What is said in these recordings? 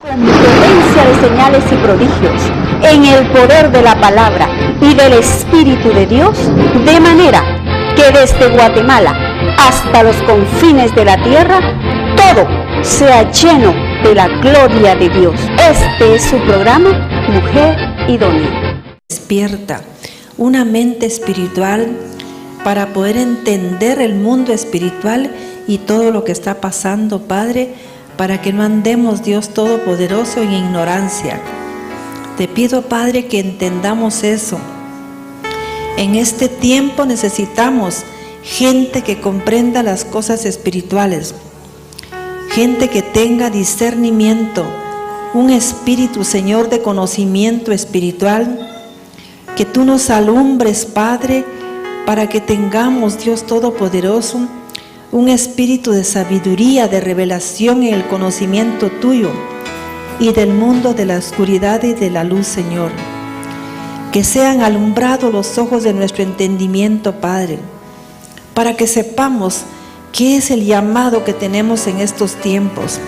Con potencia de señales y prodigios, en el poder de la palabra y del Espíritu de Dios, de manera que desde Guatemala hasta los confines de la tierra, todo sea lleno de la gloria de Dios. Este es su programa, Mujer Idónea. Despierta una mente espiritual para poder entender el mundo espiritual y todo lo que está pasando, Padre, para que no andemos, Dios Todopoderoso, en ignorancia. Te pido, Padre, que entendamos eso. En este tiempo necesitamos gente que comprenda las cosas espirituales, gente que tenga discernimiento, un espíritu, Señor, de conocimiento espiritual, que tú nos alumbres, Padre, para que tengamos, Dios Todopoderoso, un espíritu de sabiduría, de revelación en el conocimiento tuyo y del mundo de la oscuridad y de la luz, Señor. Que sean alumbrados los ojos de nuestro entendimiento, Padre, para que sepamos qué es el llamado que tenemos en estos tiempos.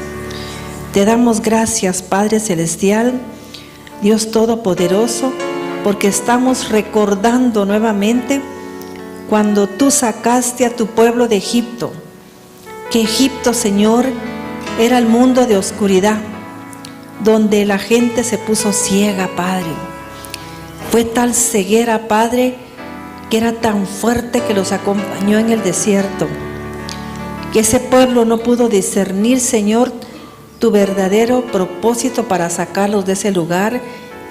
Te damos gracias, Padre Celestial, Dios Todopoderoso, porque estamos recordando nuevamente cuando tú sacaste a tu pueblo de Egipto, que Egipto, Señor, era el mundo de oscuridad, donde la gente se puso ciega, Padre. Fue tal ceguera, Padre, que era tan fuerte que los acompañó en el desierto, que ese pueblo no pudo discernir, Señor, tu verdadero propósito para sacarlos de ese lugar,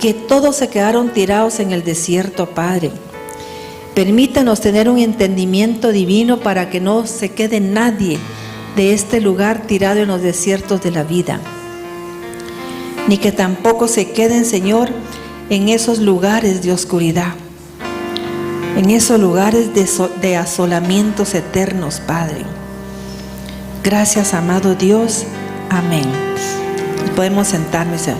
que todos se quedaron tirados en el desierto, Padre. Permítanos tener un entendimiento divino para que no se quede nadie de este lugar tirado en los desiertos de la vida, ni que tampoco se queden, Señor, en esos lugares de oscuridad, en esos lugares de asolamientos eternos, Padre. Gracias, amado Dios. Amén. Podemos sentarnos, Señor.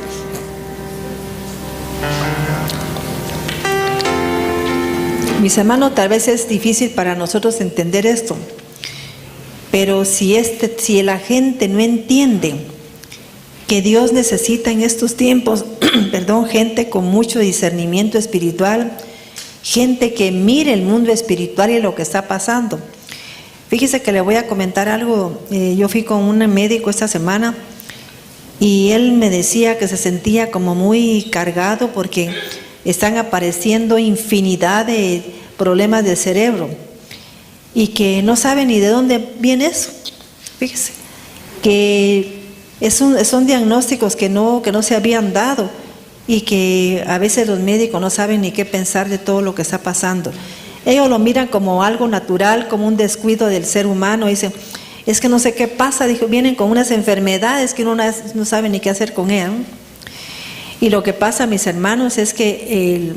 Mis hermanos, tal vez es difícil para nosotros entender esto, pero si la gente no entiende que Dios necesita en estos tiempos, gente con mucho discernimiento espiritual, gente que mire el mundo espiritual y lo que está pasando. Fíjese que le voy a comentar algo. Yo fui con un médico esta semana y él me decía que se sentía como muy cargado porque están apareciendo infinidad de problemas del cerebro y que no sabe ni de dónde viene eso. Fíjese que son diagnósticos que no se habían dado y que a veces los médicos no saben ni qué pensar de todo lo que está pasando. Ellos lo miran como algo natural, como un descuido del ser humano. Dicen, es que no sé qué pasa, vienen con unas enfermedades que uno no sabe ni qué hacer con ellas, ¿no? Y lo que pasa, mis hermanos, es que,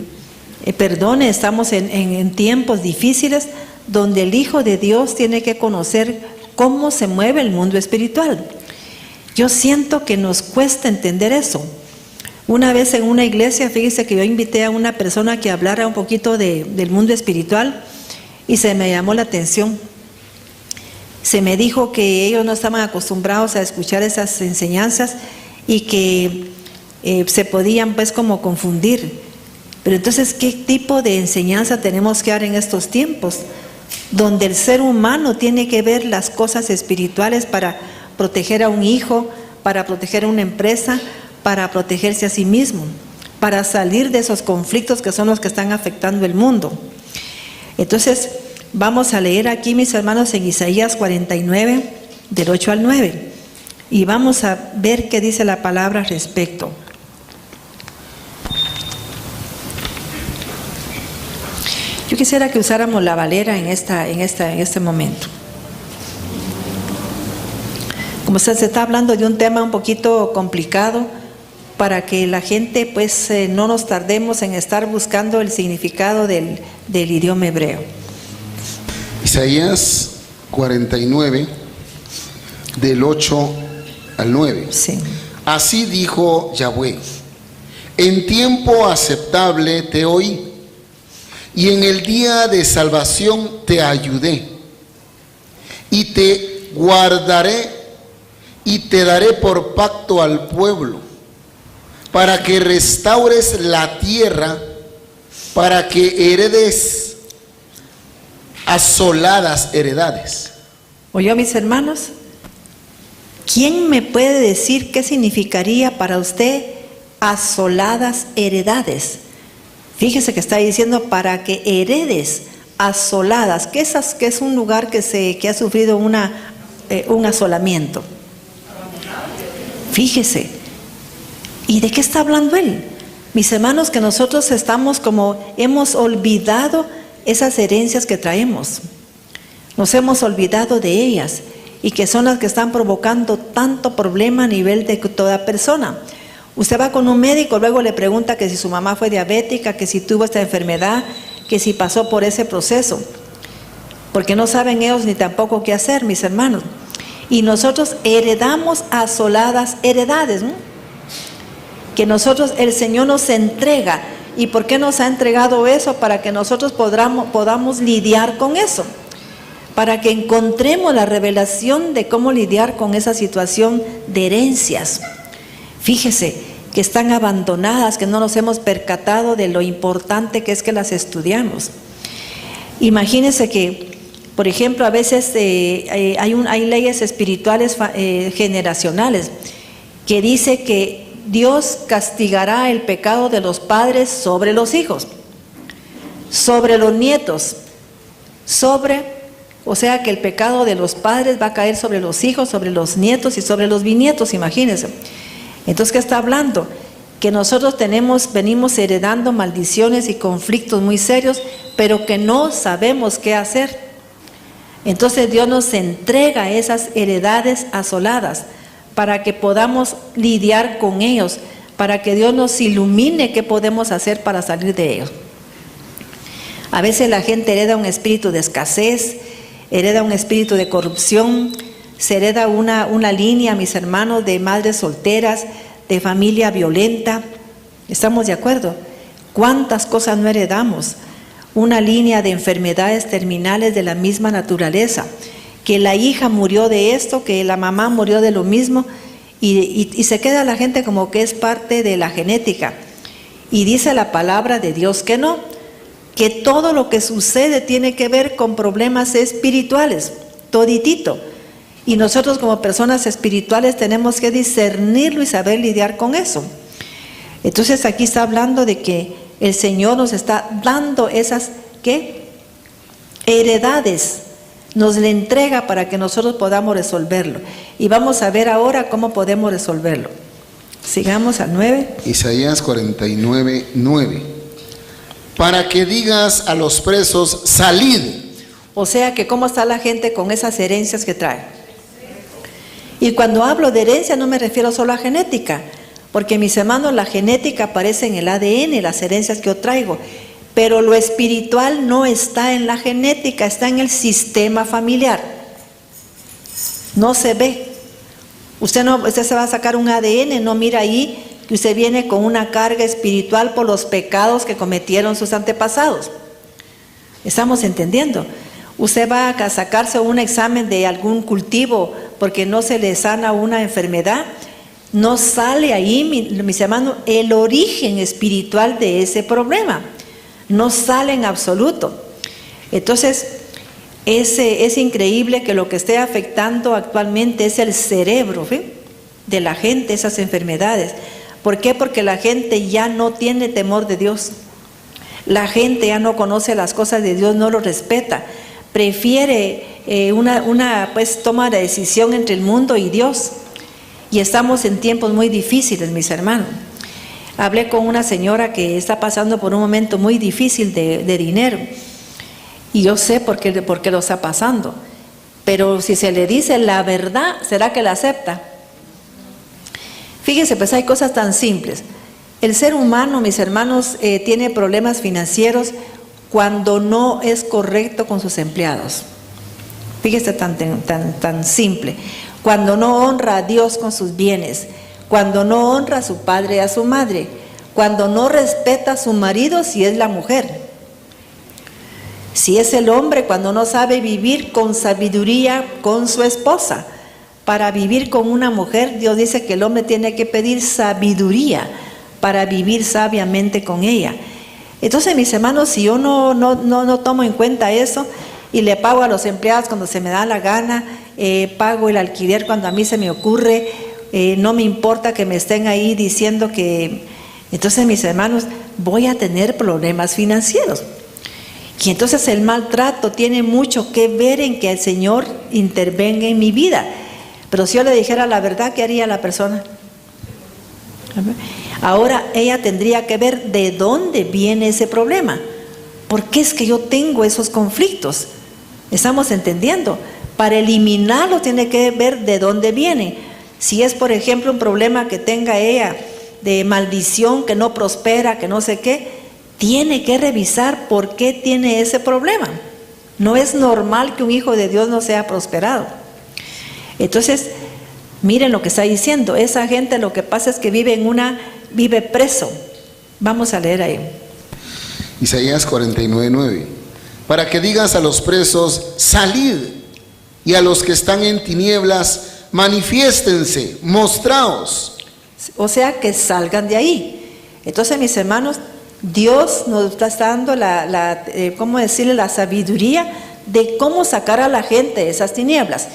estamos en tiempos difíciles donde el Hijo de Dios tiene que conocer cómo se mueve el mundo espiritual. Yo siento que nos cuesta entender eso. Una vez en una iglesia, fíjese que yo invité a una persona que hablara un poquito del mundo espiritual y se me llamó la atención. Se me dijo que ellos no estaban acostumbrados a escuchar esas enseñanzas y que se podían pues como confundir. Pero entonces, ¿qué tipo de enseñanza tenemos que dar en estos tiempos? Donde el ser humano tiene que ver las cosas espirituales para proteger a un hijo, para proteger a una empresa, para protegerse a sí mismo, para salir de esos conflictos que son los que están afectando el mundo. Entonces, vamos a leer aquí, mis hermanos, en Isaías 49, del 8 al 9, y vamos a ver qué dice la palabra al respecto. Yo quisiera que usáramos la Valera en este momento. Como se está hablando de un tema un poquito complicado, para que la gente pues no nos tardemos en estar buscando el significado del idioma hebreo. Isaías 49, del 8 al 9. Sí. Así dijo Yahweh: en tiempo aceptable te oí, y en el día de salvación te ayudé, y te guardaré y te daré por pacto al pueblo para que restaures la tierra, para que heredes asoladas heredades. ¿Oyó, mis hermanos? ¿Quién me puede decir qué significaría para usted asoladas heredades? Fíjese que está diciendo para que heredes asoladas, que es un lugar que ha sufrido un asolamiento. Fíjese. ¿Y de qué está hablando él? Mis hermanos, que nosotros hemos olvidado esas herencias que traemos. Nos hemos olvidado de ellas y que son las que están provocando tanto problema a nivel de toda persona. Usted va con un médico, luego le pregunta que si su mamá fue diabética, que si tuvo esta enfermedad, que si pasó por ese proceso, porque no saben ellos ni tampoco qué hacer, mis hermanos. Y nosotros heredamos asoladas heredades, ¿no? Que nosotros, el Señor nos entrega. ¿Y por qué nos ha entregado eso? Para que nosotros podamos lidiar con eso, para que encontremos la revelación de cómo lidiar con esa situación de herencias. Fíjese que están abandonadas, que no nos hemos percatado de lo importante que es que las estudiamos. Imagínense que, por ejemplo, a veces hay leyes espirituales generacionales que dice que Dios castigará el pecado de los padres sobre los hijos, sobre los nietos, o sea que el pecado de los padres va a caer sobre los hijos, sobre los nietos y sobre los bisnietos, imagínense. Entonces, ¿qué está hablando? Que nosotros venimos heredando maldiciones y conflictos muy serios, pero que no sabemos qué hacer. Entonces Dios nos entrega esas heredades asoladas para que podamos lidiar con ellos, para que Dios nos ilumine qué podemos hacer para salir de ellos. A veces la gente hereda un espíritu de escasez, hereda un espíritu de corrupción, se hereda una línea, mis hermanos, de madres solteras, de familia violenta. ¿Estamos de acuerdo? ¿Cuántas cosas no heredamos? Una línea de enfermedades terminales de la misma naturaleza, que la hija murió de esto, que la mamá murió de lo mismo, y se queda la gente como que es parte de la genética. Y dice la palabra de Dios que no, que todo lo que sucede tiene que ver con problemas espirituales, toditito. Y nosotros como personas espirituales tenemos que discernirlo y saber lidiar con eso. Entonces aquí está hablando de que el Señor nos está dando esas, ¿qué? Heredades, nos le entrega para que nosotros podamos resolverlo. Y vamos a ver ahora cómo podemos resolverlo. Sigamos al 9. Isaías 49, 9. Para que digas a los presos, salid. O sea que cómo está la gente con esas herencias que trae. Y cuando hablo de herencia no me refiero solo a genética, porque mis hermanos, la genética aparece en el ADN, las herencias que yo traigo, pero lo espiritual no está en la genética, está en el sistema familiar. No se ve. Usted se va a sacar un ADN, no mira ahí que usted viene con una carga espiritual por los pecados que cometieron sus antepasados. ¿Estamos entendiendo? Usted va a sacarse un examen de algún cultivo porque no se le sana una enfermedad, no sale ahí, mis hermanos, el origen espiritual de ese problema, no sale en absoluto. Entonces, es increíble que lo que esté afectando actualmente es el cerebro, ¿sí?, de la gente, esas enfermedades. ¿Por qué? Porque la gente ya no tiene temor de Dios, la gente ya no conoce las cosas de Dios, no lo respeta, prefiere pues toma la decisión entre el mundo y Dios. Y estamos en tiempos muy difíciles, mis hermanos. Hablé con una señora que está pasando por un momento muy difícil de dinero. Y yo sé por qué lo está pasando. Pero si se le dice la verdad, ¿será que la acepta? Fíjense, pues hay cosas tan simples. El ser humano, mis hermanos, tiene problemas financieros cuando no es correcto con sus empleados. Fíjese tan simple. Cuando no honra a Dios con sus bienes, cuando no honra a su padre y a su madre, cuando no respeta a su marido si es la mujer. Si es el hombre, cuando no sabe vivir con sabiduría con su esposa. Para vivir con una mujer, Dios dice que el hombre tiene que pedir sabiduría para vivir sabiamente con ella. Entonces, mis hermanos, si yo no tomo en cuenta eso y le pago a los empleados cuando se me da la gana, pago el alquiler cuando a mí se me ocurre, no me importa que me estén ahí diciendo que... Entonces, mis hermanos, voy a tener problemas financieros. Y entonces el maltrato tiene mucho que ver en que el Señor intervenga en mi vida. Pero si yo le dijera la verdad, ¿qué haría la persona? Ahora ella tendría que ver de dónde viene ese problema. ¿Por qué es que yo tengo esos conflictos? ¿Estamos entendiendo? Para eliminarlo tiene que ver de dónde viene. Si es, por ejemplo, un problema que tenga ella de maldición, que no prospera, que no sé qué, tiene que revisar por qué tiene ese problema. No es normal que un hijo de Dios no sea prosperado. Entonces, miren lo que está diciendo. Esa gente lo que pasa es que vive preso. Vamos a leer ahí. Isaías 49:9. Para que digas a los presos, salid, y a los que están en tinieblas, manifiéstense, mostraos. O sea, que salgan de ahí. Entonces, mis hermanos, Dios nos está dando ¿cómo decirle? La sabiduría de cómo sacar a la gente de esas tinieblas.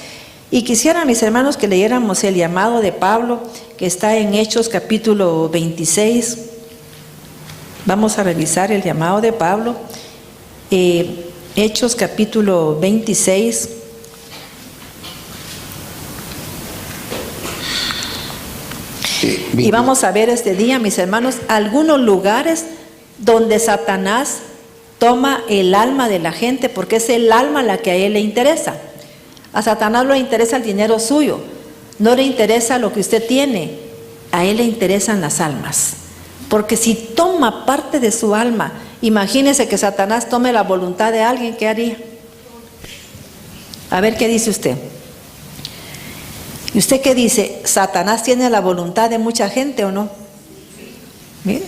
Y quisiera, mis hermanos, que leyéramos el llamado de Pablo, que está en Hechos capítulo 26. Vamos a revisar el llamado de Pablo. Hechos capítulo 26. Y vamos a ver este día, mis hermanos, algunos lugares donde Satanás toma el alma de la gente, porque es el alma la que a él le interesa. A Satanás no le interesa el dinero suyo, no le interesa lo que usted tiene, a él le interesan las almas. Porque si toma parte de su alma, imagínese que Satanás tome la voluntad de alguien, ¿qué haría? A ver, ¿qué dice usted? ¿Y usted qué dice? ¿Satanás tiene la voluntad de mucha gente o no? Mire,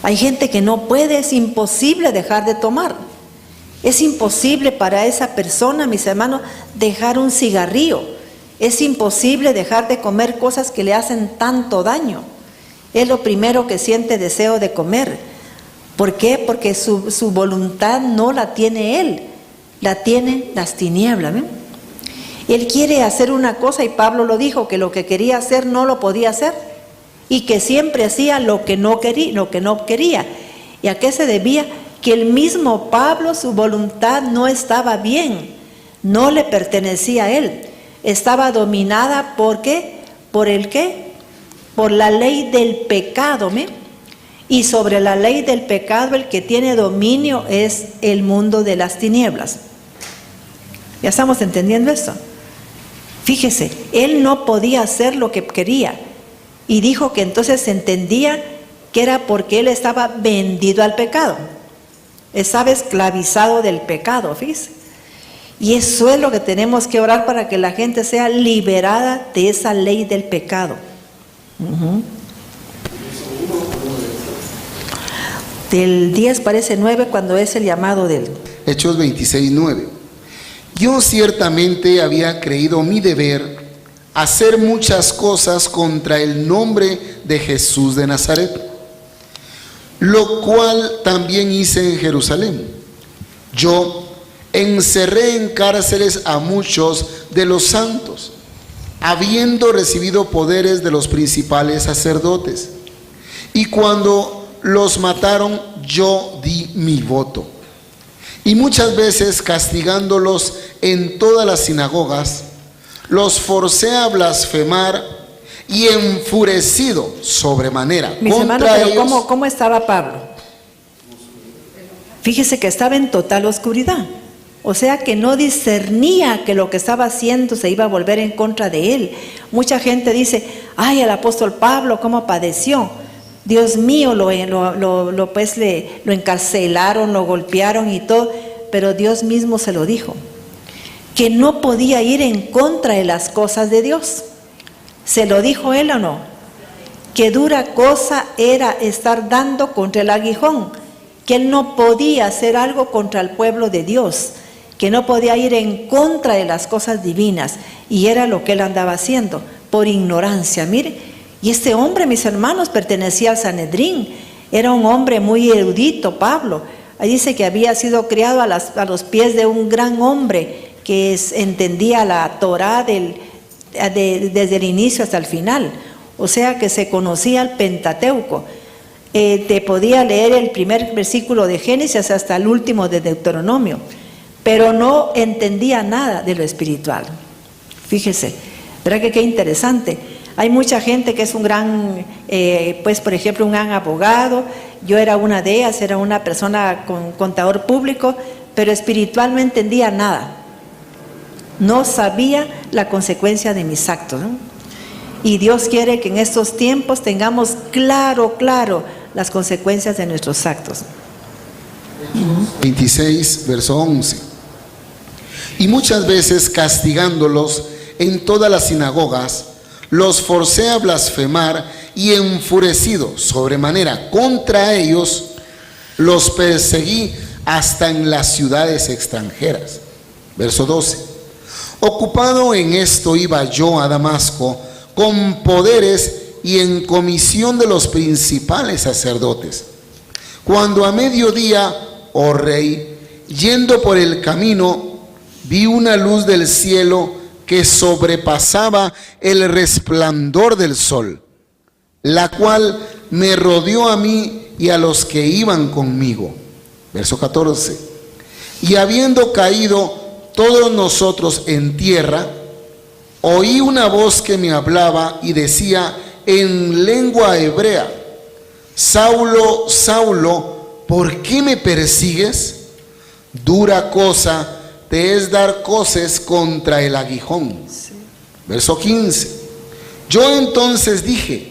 hay gente que no puede, es imposible dejar de tomar. Es imposible para esa persona, mis hermanos, dejar un cigarrillo. Es imposible dejar de comer cosas que le hacen tanto daño. Es lo primero que siente deseo de comer. ¿Por qué? Porque su voluntad no la tiene él, la tienen las tinieblas, ¿ven? Él quiere hacer una cosa y Pablo lo dijo, que lo que quería hacer no lo podía hacer y que siempre hacía lo que no quería. ¿Y a qué se debía? Que el mismo Pablo, su voluntad no estaba bien, no le pertenecía a él, estaba dominada ¿por qué? ¿Por el qué? Por la ley del pecado, ¿me? Y sobre la ley del pecado el que tiene dominio es el mundo de las tinieblas. ¿Ya estamos entendiendo esto? Fíjese, él no podía hacer lo que quería y dijo que entonces se entendía que era porque él estaba vendido al pecado, estaba esclavizado del pecado, fíjese. Y eso es lo que tenemos que orar para que la gente sea liberada de esa ley del pecado. Del 10 parece 9 cuando es el llamado de él. Hechos 26:9. Yo ciertamente había creído mi deber hacer muchas cosas contra el nombre de Jesús de Nazaret, lo cual también hice en Jerusalén. Yo encerré en cárceles a muchos de los santos, habiendo recibido poderes de los principales sacerdotes. Y cuando los mataron, yo di mi voto. Y muchas veces, castigándolos en todas las sinagogas, los forcé a blasfemar y enfurecido sobremanera Mis hermanos, contra pero ellos. ¿cómo estaba Pablo? Fíjese que estaba en total oscuridad. O sea que no discernía que lo que estaba haciendo se iba a volver en contra de él. Mucha gente dice, ay, el apóstol Pablo, ¿cómo padeció? Dios mío, lo encarcelaron, lo golpearon y todo, pero Dios mismo se lo dijo, que no podía ir en contra de las cosas de Dios. ¿Se lo dijo él o no? Que dura cosa era estar dando contra el aguijón, que él no podía hacer algo contra el pueblo de Dios, que no podía ir en contra de las cosas divinas, y era lo que él andaba haciendo, por ignorancia, mire. Y este hombre, mis hermanos, pertenecía al Sanedrín. Era un hombre muy erudito, Pablo. Ahí dice que había sido criado a los pies de un gran hombre que entendía la Torá desde el inicio hasta el final. O sea que se conocía el Pentateuco. Te podía leer el primer versículo de Génesis hasta el último de Deuteronomio, pero no entendía nada de lo espiritual. Fíjese, ¿verdad que qué interesante? Hay mucha gente que es un gran, pues por ejemplo, un gran abogado. Yo era una de ellas, era una persona con contador público, pero espiritual no entendía nada. No sabía la consecuencia de mis actos, ¿no? Y Dios quiere que en estos tiempos tengamos claro las consecuencias de nuestros actos. 26, verso 11. Y muchas veces castigándolos en todas las sinagogas, los forcé a blasfemar, y enfurecido sobremanera contra ellos, los perseguí hasta en las ciudades extranjeras. Verso 12. Ocupado en esto iba yo a Damasco con poderes y en comisión de los principales sacerdotes, cuando a mediodía, oh rey, yendo por el camino, vi una luz del cielo que sobrepasaba el resplandor del sol, la cual me rodeó a mí y a los que iban conmigo. Verso 14. Y habiendo caído todos nosotros en tierra, oí una voz que me hablaba y decía en lengua hebrea: Saulo, Saulo, ¿por qué me persigues? Dura cosa te es dar coces contra el aguijón. Sí. Verso 15. Yo entonces dije: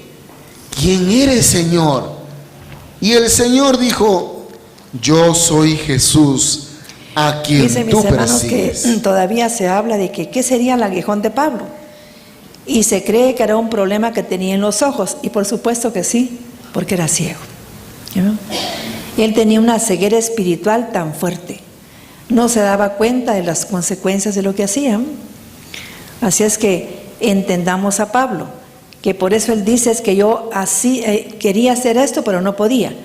¿quién eres, Señor? Y el Señor dijo: yo soy Jesús, a quien Dice, tú mis hermanos, persigues. que todavía se habla de que qué sería el aguijón de Pablo. Y se cree que era un problema que tenía en los ojos. Y por supuesto que sí, porque era ciego. ¿No? Él tenía una ceguera espiritual tan fuerte. No se daba cuenta de las consecuencias de lo que hacían. Así es que entendamos a Pablo, que por eso él dice es que yo así quería hacer esto, pero no podía,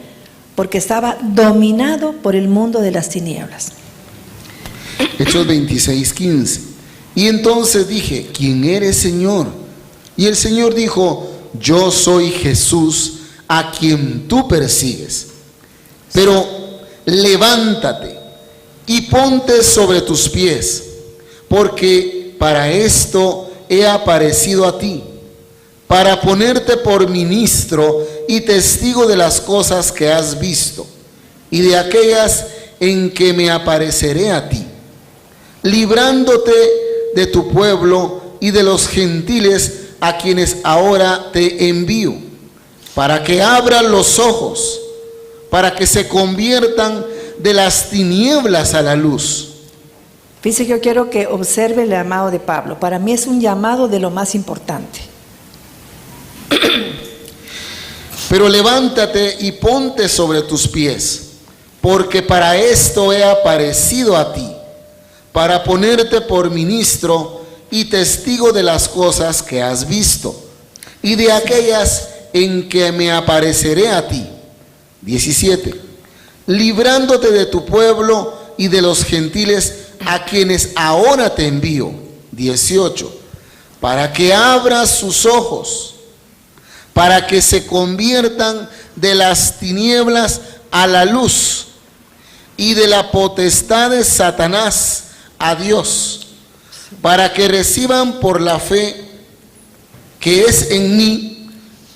porque estaba dominado por el mundo de las tinieblas. Hechos 26, 15. Y entonces dije: ¿quién eres, Señor? Y el Señor dijo: yo soy Jesús, a quien tú persigues. Pero levántate y ponte sobre tus pies, porque para esto he aparecido a ti, para ponerte por ministro y testigo de las cosas que has visto, y de aquellas en que me apareceré a ti, librándote de tu pueblo y de los gentiles a quienes ahora te envío, para que abran los ojos, para que se conviertan de las tinieblas a la luz. Fíjese que yo quiero que observe el llamado de Pablo. Para mí es un llamado de lo más importante. Pero levántate y ponte sobre tus pies, porque para esto he aparecido a ti, para ponerte por ministro y testigo de las cosas que has visto, y de aquellas en que me apareceré a ti. 17. Librándote de tu pueblo y de los gentiles a quienes ahora te envío. 18. Para que abras sus ojos, para que se conviertan de las tinieblas a la luz y de la potestad de Satanás a Dios, para que reciban por la fe que es en mí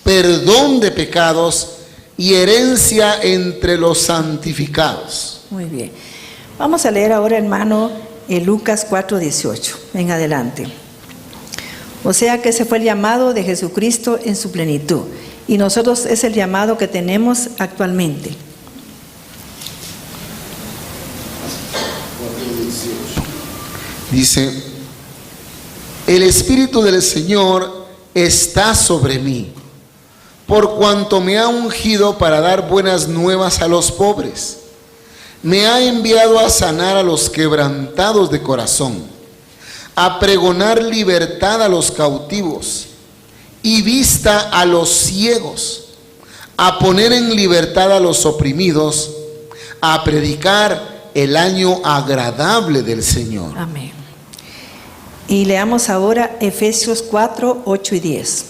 perdón de pecados y herencia entre los santificados. Muy bien. Vamos a leer ahora, hermano, Lucas 4:18 en adelante. O sea que ese fue el llamado de Jesucristo en su plenitud, y nosotros es el llamado que tenemos actualmente. Dice: el Espíritu del Señor está sobre mí, por cuanto me ha ungido para dar buenas nuevas a los pobres. Me ha enviado a sanar a los quebrantados de corazón, a pregonar libertad a los cautivos y vista a los ciegos, a poner en libertad a los oprimidos, a predicar el año agradable del Señor. Amén. Y leamos ahora Efesios 4, 8 y 10.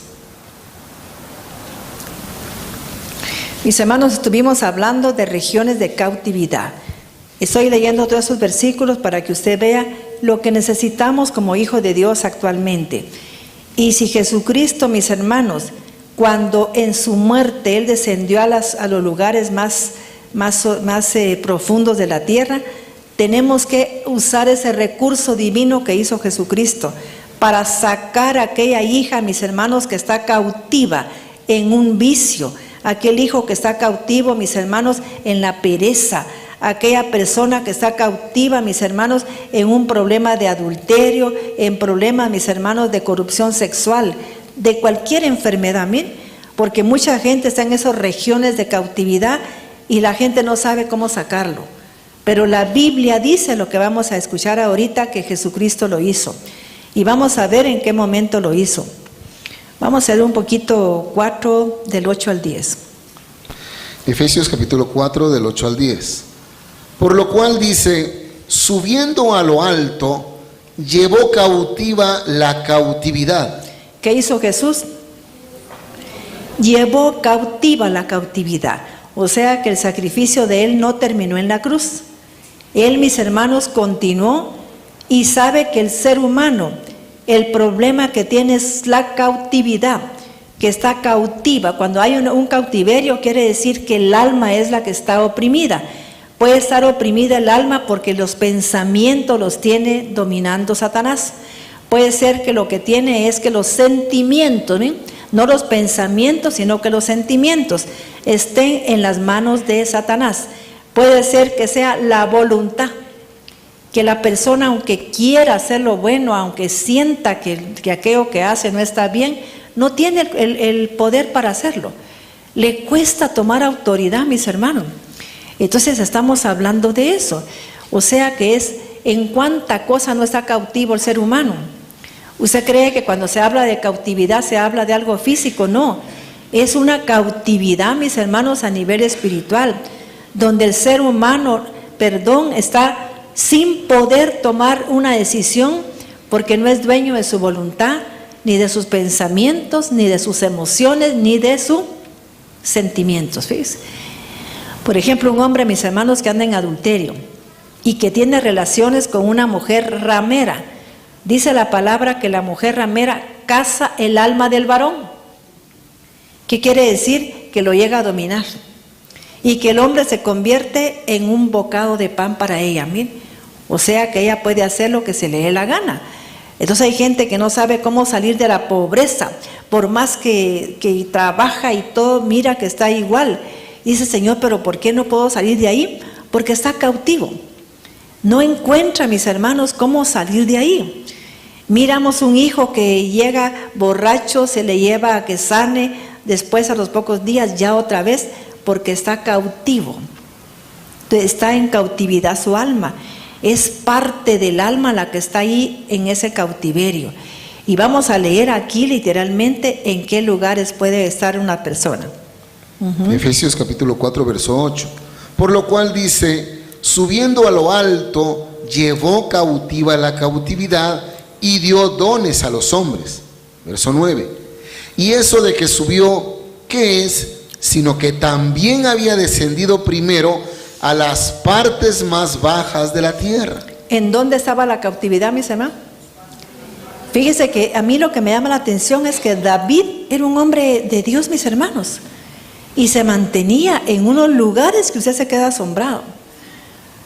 Mis hermanos, estuvimos hablando de regiones de cautividad. Estoy leyendo todos esos versículos para que usted vea lo que necesitamos como hijos de Dios actualmente. Y si Jesucristo, mis hermanos, cuando en su muerte Él descendió a los lugares más profundos de la tierra, tenemos que usar ese recurso divino que hizo Jesucristo para sacar a aquella hija, mis hermanos, que está cautiva en un vicio, aquel hijo que está cautivo, mis hermanos, en la pereza, aquella persona que está cautiva, mis hermanos, en un problema de adulterio, en problemas, mis hermanos, de corrupción sexual, de cualquier enfermedad, ¿bien? Porque mucha gente está en esas regiones de cautividad y la gente no sabe cómo sacarlo. Pero la Biblia dice lo que vamos a escuchar ahorita, que Jesucristo lo hizo. Y vamos a ver en qué momento lo hizo. Vamos a leer un poquito 4 del 8 al 10. Efesios capítulo 4 del 8 al 10. Por lo cual dice, subiendo a lo alto, llevó cautiva la cautividad. ¿Qué hizo Jesús? Llevó cautiva la cautividad. O sea que el sacrificio de Él no terminó en la cruz. Él, mis hermanos, continuó y sabe que el ser humano, el problema que tiene es la cautividad, que está cautiva. Cuando hay un cautiverio, quiere decir que el alma es la que está oprimida. Puede estar oprimida el alma porque los pensamientos los tiene dominando Satanás. Puede ser que lo que tiene es que los sentimientos, ¿sí?, no los pensamientos, sino que los sentimientos estén en las manos de Satanás. Puede ser que sea la voluntad, que la persona, aunque quiera hacer lo bueno, aunque sienta que aquello que hace no está bien, no tiene el poder para hacerlo. Le cuesta tomar autoridad, mis hermanos. Entonces estamos hablando de eso. O sea que es en cuánta cosa no está cautivo el ser humano. ¿Usted cree que cuando se habla de cautividad se habla de algo físico? No, es una cautividad, mis hermanos, a nivel espiritual, donde el ser humano, está sin poder tomar una decisión porque no es dueño de su voluntad, ni de sus pensamientos, ni de sus emociones, ni de sus sentimientos. Fíjense. Por ejemplo, un hombre, mis hermanos, que anda en adulterio y que tiene relaciones con una mujer ramera. Dice la palabra que la mujer ramera caza el alma del varón. ¿Qué quiere decir? Que lo llega a dominar. Y que el hombre se convierte en un bocado de pan para ella. ¿Bien? O sea que ella puede hacer lo que se le dé la gana. Entonces hay gente que no sabe cómo salir de la pobreza. Por más que trabaja y todo, mira que está igual. Dice, Señor, pero ¿por qué no puedo salir de ahí? Porque está cautivo. No encuentra, mis hermanos, cómo salir de ahí. Miramos un hijo que llega borracho, se le lleva a que sane, después a los pocos días ya otra vez, porque está cautivo. Está en cautividad su alma. Es parte del alma la que está ahí en ese cautiverio. Y vamos a leer aquí literalmente en qué lugares puede estar una persona. Efesios capítulo 4, verso 8. Por lo cual dice, subiendo a lo alto, llevó cautiva la cautividad y dio dones a los hombres. Verso 9. Y eso de que subió, ¿qué es? Sino que también había descendido primero a las partes más bajas de la tierra. ¿En dónde estaba la cautividad, mis hermanos? Fíjese que a mí lo que me llama la atención es que David era un hombre de Dios, mis hermanos, y se mantenía en unos lugares que usted se queda asombrado.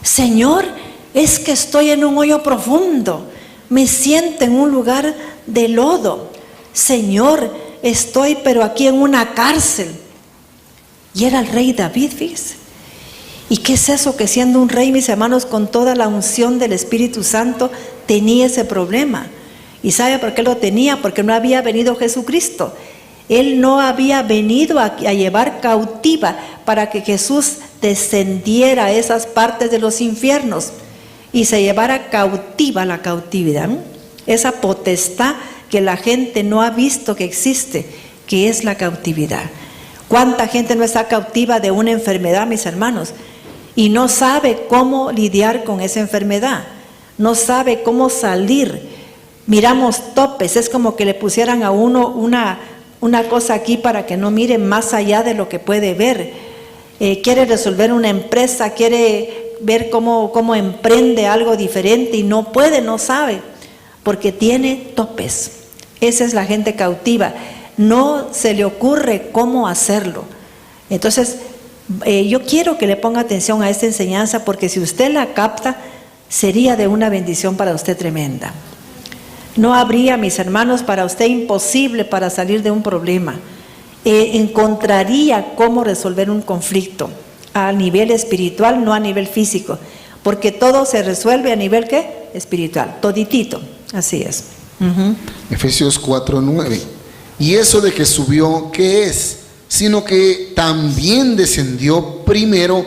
Señor, es que estoy en un hoyo profundo, me siento en un lugar de lodo. Señor, estoy pero aquí en una cárcel. Y era el rey David, fíjese. ¿Y qué es eso? Que siendo un rey, mis hermanos, con toda la unción del Espíritu Santo, tenía ese problema. ¿Y sabe por qué lo tenía? Porque no había venido Jesucristo. Él no había venido a llevar cautiva para que Jesús descendiera a esas partes de los infiernos y se llevara cautiva la cautividad, esa potestad que la gente no ha visto que existe, que es la cautividad. ¿Cuánta gente no está cautiva de una enfermedad, mis hermanos? Y no sabe cómo lidiar con esa enfermedad, no sabe cómo salir. Miramos topes, es como que le pusieran a uno una cosa aquí para que no mire más allá de lo que puede ver. Quiere resolver una empresa, quiere ver cómo emprende algo diferente y no puede, no sabe, porque tiene topes. Esa es la gente cautiva, no se le ocurre cómo hacerlo. Entonces, yo quiero que le ponga atención a esta enseñanza, porque si usted la capta, sería de una bendición para usted tremenda. No habría, mis hermanos, para usted imposible para salir de un problema. Encontraría cómo resolver un conflicto a nivel espiritual, no a nivel físico, porque todo se resuelve a nivel ¿qué? Espiritual, toditito, así es. Efesios 4:9. Y eso de que subió, ¿qué es? Sino que también descendió primero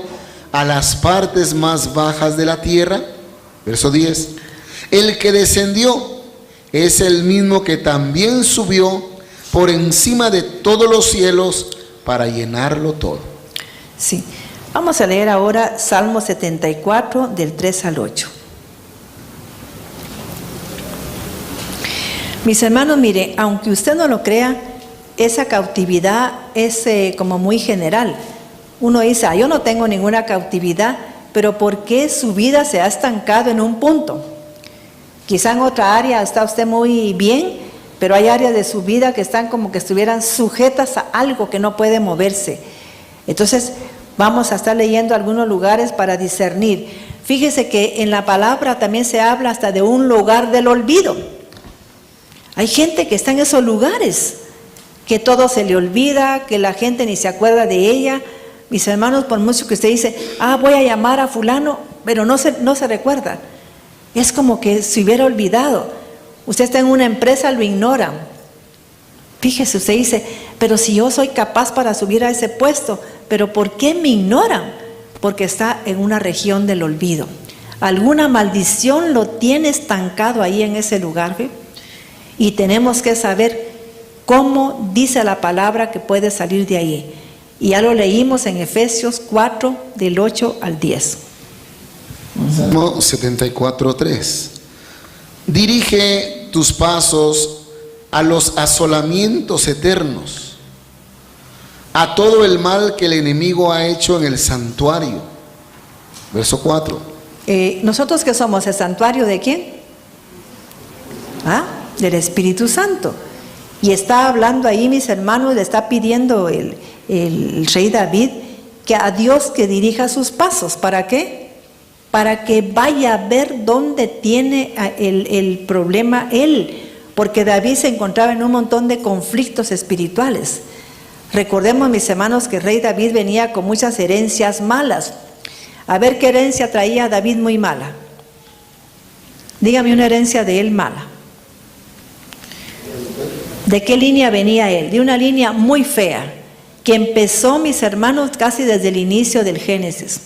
a las partes más bajas de la tierra. Verso 10. El que descendió es el mismo que también subió por encima de todos los cielos para llenarlo todo. Sí. Vamos a leer ahora Salmo 74 del 3 al 8. Mis hermanos, mire, aunque usted no lo crea, esa cautividad es como muy general. Uno dice, yo no tengo ninguna cautividad, pero ¿por qué su vida se ha estancado en un punto? Quizá en otra área está usted muy bien, pero hay áreas de su vida que están como que estuvieran sujetas a algo que no puede moverse. Entonces, vamos a estar leyendo algunos lugares para discernir. Fíjese que en la palabra también se habla hasta de un lugar del olvido. Hay gente que está en esos lugares, que todo se le olvida, que la gente ni se acuerda de ella. Mis hermanos, por mucho que usted dice, voy a llamar a fulano, pero no se recuerda. Es como que se hubiera olvidado. Usted está en una empresa, lo ignora. Fíjese, usted dice, pero si yo soy capaz para subir a ese puesto, pero ¿por qué me ignoran? Porque está en una región del olvido. Alguna maldición lo tiene estancado ahí en ese lugar, ¿sí? Y tenemos que saber cómo dice la palabra que puede salir de ahí. Y ya lo leímos en Efesios 4, del 8 al 10. Salmo 74:3. Dirige tus pasos a los asolamientos eternos, a todo el mal que el enemigo ha hecho en el santuario. Verso 4. ¿Nosotros qué somos? ¿El santuario de quién? Del Espíritu Santo. Y está hablando ahí, mis hermanos, le está pidiendo el rey David que a Dios que dirija sus pasos. ¿Para qué? Para que vaya a ver dónde tiene el problema él, porque David se encontraba en un montón de conflictos espirituales. Recordemos, mis hermanos, que el rey David venía con muchas herencias malas. A ver qué herencia traía David muy mala. Dígame una herencia de él mala. ¿De qué línea venía él? De una línea muy fea, que empezó, mis hermanos, casi desde el inicio del Génesis.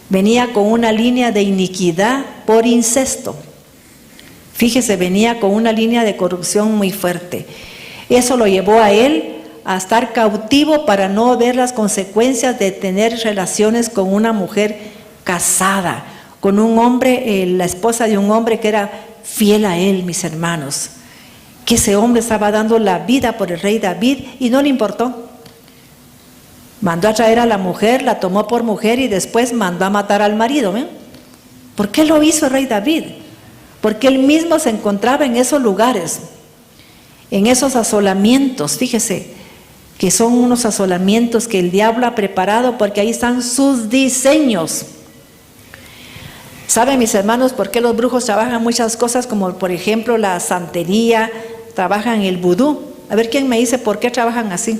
Venía con una línea de iniquidad por incesto. Fíjese, venía con una línea de corrupción muy fuerte. Eso lo llevó a él a estar cautivo para no ver las consecuencias de tener relaciones con una mujer casada, con un hombre, la esposa de un hombre que era fiel a él, mis hermanos. Que ese hombre estaba dando la vida por el rey David y no le importó. Mandó a traer a la mujer, la tomó por mujer y después mandó a matar al marido. ¿Ven? ¿Por qué lo hizo el rey David? Porque él mismo se encontraba en esos lugares, en esos asolamientos. Fíjese que son unos asolamientos que el diablo ha preparado, porque ahí están sus diseños. ¿Saben, mis hermanos, por qué los brujos trabajan muchas cosas, como por ejemplo la santería, trabajan el vudú? A ver quién me dice por qué trabajan así.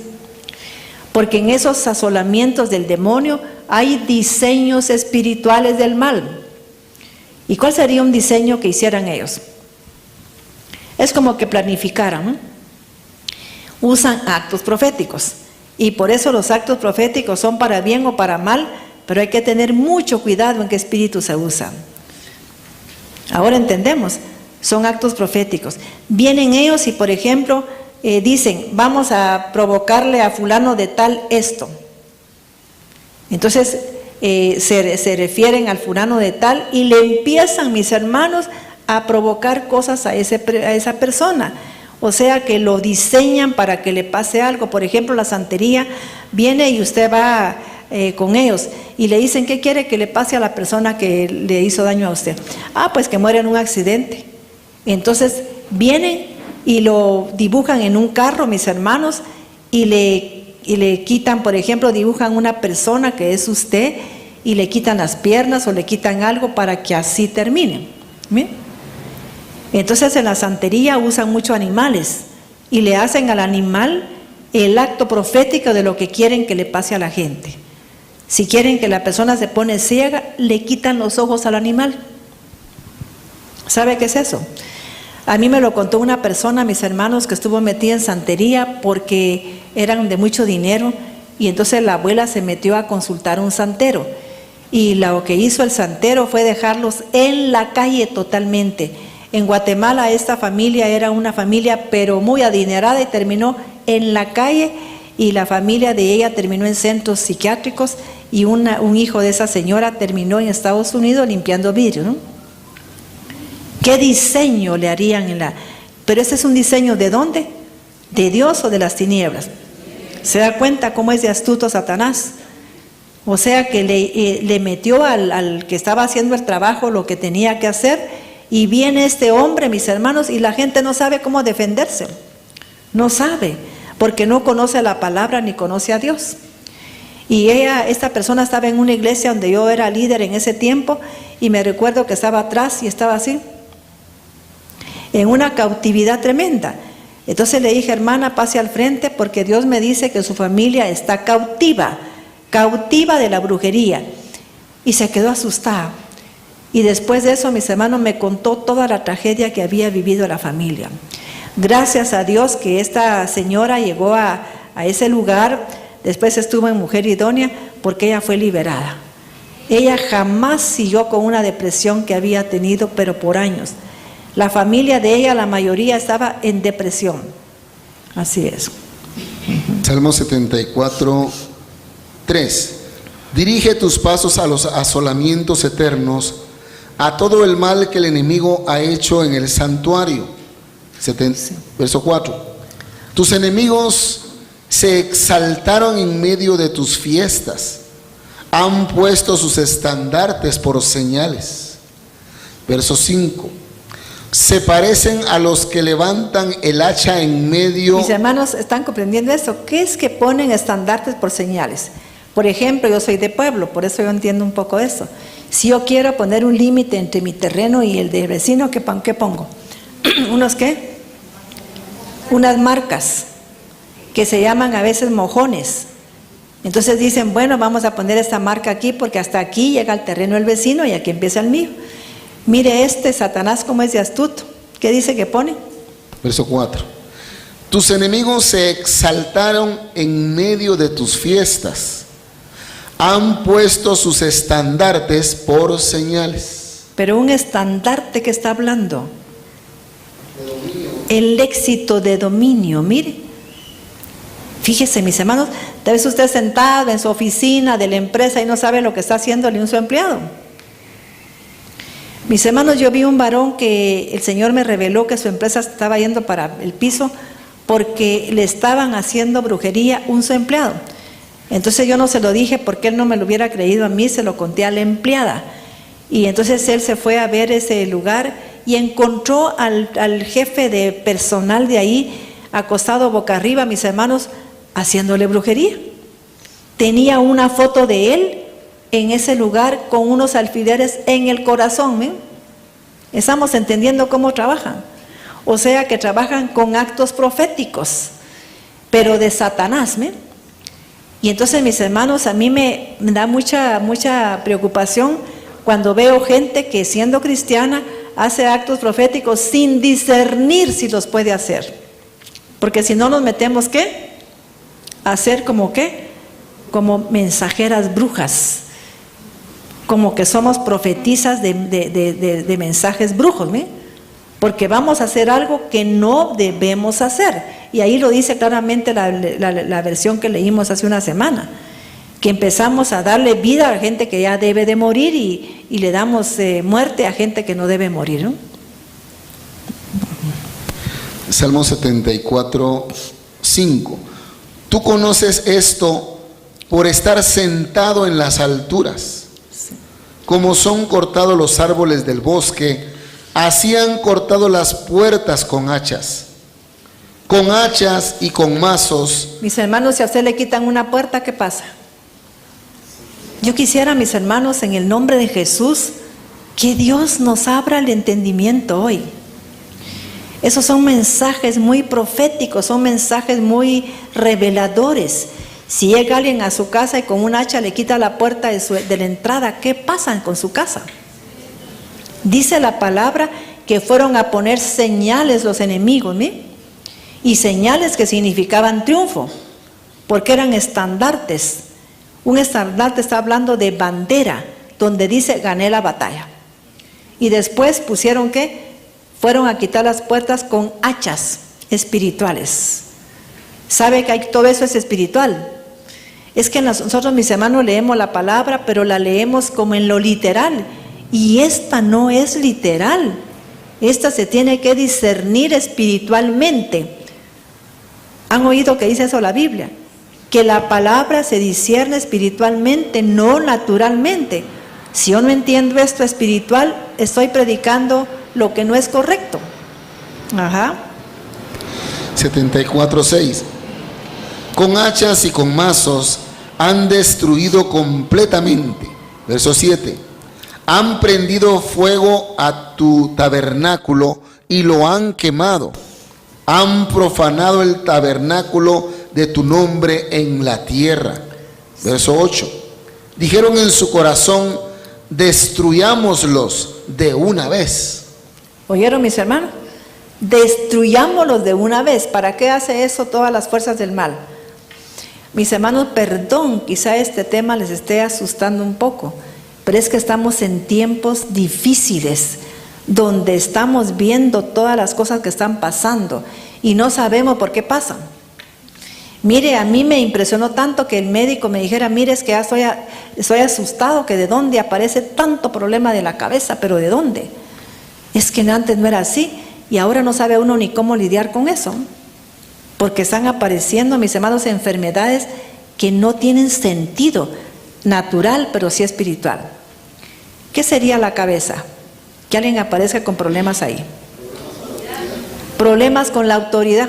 Porque en esos asolamientos del demonio hay diseños espirituales del mal. ¿Y cuál sería un diseño que hicieran ellos? Es como que planificaran, ¿no? Usan actos proféticos. Y por eso los actos proféticos son para bien o para mal, pero hay que tener mucho cuidado en qué espíritu se usa. Ahora entendemos. Son actos proféticos. Vienen ellos y, por ejemplo, dicen, vamos a provocarle a fulano de tal esto. Entonces, se refieren al fulano de tal y le empiezan, mis hermanos, a provocar cosas a esa persona. O sea, que lo diseñan para que le pase algo. Por ejemplo, la santería viene y usted va con ellos y le dicen, ¿qué quiere que le pase a la persona que le hizo daño a usted? Pues que muera en un accidente. Entonces vienen y lo dibujan en un carro, mis hermanos, y le quitan, por ejemplo, dibujan una persona que es usted y le quitan las piernas o le quitan algo para que así termine. ¿Bien? Entonces en la santería usan muchos animales y le hacen al animal el acto profético de lo que quieren que le pase a la gente. Si quieren que la persona se pone ciega, le quitan los ojos al animal. ¿Sabe qué es eso? A mí me lo contó una persona, mis hermanos, que estuvo metida en santería porque eran de mucho dinero y entonces la abuela se metió a consultar a un santero y lo que hizo el santero fue dejarlos en la calle totalmente. En Guatemala esta familia era una familia pero muy adinerada y terminó en la calle, y la familia de ella terminó en centros psiquiátricos y un hijo de esa señora terminó en Estados Unidos limpiando vidrio, ¿no? ¿Qué diseño le harían Pero ese es un diseño ¿de dónde? ¿De Dios o de las tinieblas? ¿Se da cuenta cómo es de astuto Satanás? O sea que le metió al que estaba haciendo el trabajo lo que tenía que hacer, y viene este hombre, mis hermanos, y la gente no sabe cómo defenderse. No sabe, porque no conoce la palabra ni conoce a Dios. Y esta persona estaba en una iglesia donde yo era líder en ese tiempo, y me recuerdo que estaba atrás y estaba así, en una cautividad tremenda. Entonces le dije, hermana, pase al frente porque Dios me dice que su familia está cautiva de la brujería. Y se quedó asustada. Y después de eso, mis hermanos, me contó toda la tragedia que había vivido la familia. Gracias a Dios que esta señora llegó a ese lugar, después estuvo en Mujer Idónea, porque ella fue liberada. Ella jamás siguió con una depresión que había tenido, pero por años. La familia de ella, la mayoría, estaba en depresión. Así es. Salmo 74, 3. Dirige tus pasos a los asolamientos eternos, a todo el mal que el enemigo ha hecho en el santuario. Verso 4. Tus enemigos se exaltaron en medio de tus fiestas, han puesto sus estandartes por señales. Verso 5. Se parecen a los que levantan el hacha en medio. Mis hermanos, ¿están comprendiendo eso? ¿Qué es que ponen estandartes por señales? Por ejemplo, yo soy de pueblo, por eso yo entiendo un poco eso. Si yo quiero poner un límite entre mi terreno y el del vecino, ¿qué pongo? ¿Unos qué? Unas marcas que se llaman a veces mojones. Entonces dicen, bueno, vamos a poner esta marca aquí porque hasta aquí llega el terreno del vecino y aquí empieza el mío. Mire Satanás cómo es de astuto. ¿Qué dice que pone? Verso 4. Tus enemigos se exaltaron en medio de tus fiestas, han puesto sus estandartes por señales. Pero un estandarte que está hablando, el éxito de dominio. Mire, fíjese, mis hermanos, tal vez usted sentado en su oficina de la empresa y no sabe lo que está haciéndole un su empleado. Mis hermanos, yo vi un varón que el Señor me reveló que su empresa estaba yendo para el piso porque le estaban haciendo brujería a un su empleado. Entonces yo no se lo dije porque él no me lo hubiera creído a mí, se lo conté a la empleada. Y entonces él se fue a ver ese lugar y encontró al jefe de personal de ahí acostado boca arriba, mis hermanos, haciéndole brujería. Tenía una foto de él en ese lugar con unos alfileres en el corazón, ¿eh? Estamos entendiendo cómo trabajan. O sea que trabajan con actos proféticos, pero de Satanás, ¿eh? Y entonces, mis hermanos, a mí me da mucha preocupación cuando veo gente que siendo cristiana hace actos proféticos sin discernir si los puede hacer. Porque si no nos metemos, ¿qué? A hacer como ¿qué? Como mensajeras brujas. Como que somos profetizas de mensajes brujos, ¿eh? porque vamos a hacer algo que no debemos hacer. Y ahí lo dice claramente la versión que leímos hace una semana, que empezamos a darle vida a gente que ya debe de morir y le damos muerte a gente que no debe morir, ¿no? Salmo 74, 5. Tú conoces esto por estar sentado en las alturas. Como son cortados los árboles del bosque, así han cortado las puertas con hachas y con mazos. Mis hermanos, si a usted le quitan una puerta, ¿qué pasa? Yo quisiera, mis hermanos, en el nombre de Jesús, que Dios nos abra el entendimiento hoy. Esos son mensajes muy proféticos, son mensajes muy reveladores. Si llega alguien a su casa y con un hacha le quita la puerta de la entrada, ¿qué pasa con su casa? Dice la palabra que fueron a poner señales los enemigos, ¿no? Y señales que significaban triunfo, porque eran estandartes. Un estandarte está hablando de bandera, donde dice gané la batalla. Y después pusieron ¿qué? Fueron a quitar las puertas con hachas espirituales. ¿Sabe que todo eso es espiritual? Es que nosotros, mis hermanos, leemos la palabra, pero la leemos como en lo literal. Y esta no es literal. Esta se tiene que discernir espiritualmente. ¿Han oído que dice eso la Biblia? Que la palabra se discierne espiritualmente, no naturalmente. Si yo no entiendo esto espiritual, estoy predicando lo que no es correcto. 74:6. Con hachas y con mazos han destruido completamente. Verso 7. Han prendido fuego a tu tabernáculo y lo han quemado. Han profanado el tabernáculo de tu nombre en la tierra. Verso 8. Dijeron en su corazón, destruyámoslos de una vez. ¿Oyeron, mis hermanos? Destruyámoslos de una vez. ¿Para qué hace eso todas las fuerzas del mal? Mis hermanos, perdón, quizá este tema les esté asustando un poco, pero es que estamos en tiempos difíciles, donde estamos viendo todas las cosas que están pasando y no sabemos por qué pasan. Mire, a mí me impresionó tanto que el médico me dijera, mire, es que ya estoy asustado, que de dónde aparece tanto problema de la cabeza, pero ¿de dónde? Es que antes no era así y ahora no sabe uno ni cómo lidiar con eso, porque están apareciendo, mis hermanos, enfermedades que no tienen sentido natural, pero sí espiritual. ¿Qué sería la cabeza? Que alguien aparezca con problemas ahí. Problemas con la autoridad,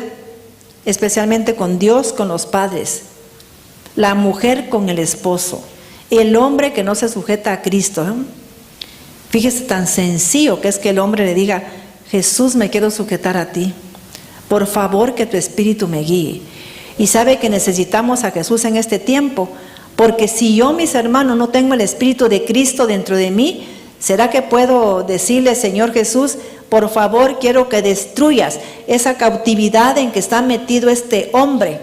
especialmente con Dios, con los padres. La mujer con el esposo. El hombre que no se sujeta a Cristo. Fíjese tan sencillo que es que el hombre le diga, Jesús, me quiero sujetar a ti. Por favor, que tu espíritu me guíe. Y sabe que necesitamos a Jesús en este tiempo, porque si yo, mis hermanos, no tengo el espíritu de Cristo dentro de mí, ¿será que puedo decirle, Señor Jesús, por favor, quiero que destruyas esa cautividad en que está metido este hombre?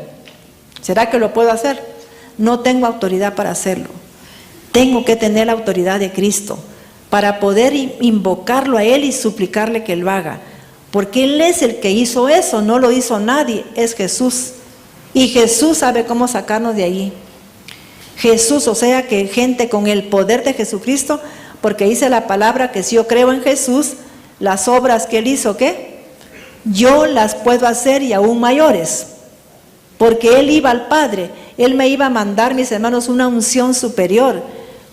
¿Será que lo puedo hacer? No tengo autoridad para hacerlo. Tengo que tener la autoridad de Cristo para poder invocarlo a Él y suplicarle que lo haga. Porque Él es el que hizo eso, no lo hizo nadie, es Jesús. Y Jesús sabe cómo sacarnos de allí. Jesús, o sea que gente con el poder de Jesucristo, porque dice la palabra que si yo creo en Jesús, las obras que Él hizo, ¿qué? Yo las puedo hacer y aún mayores. Porque Él iba al Padre, Él me iba a mandar, mis hermanos, una unción superior,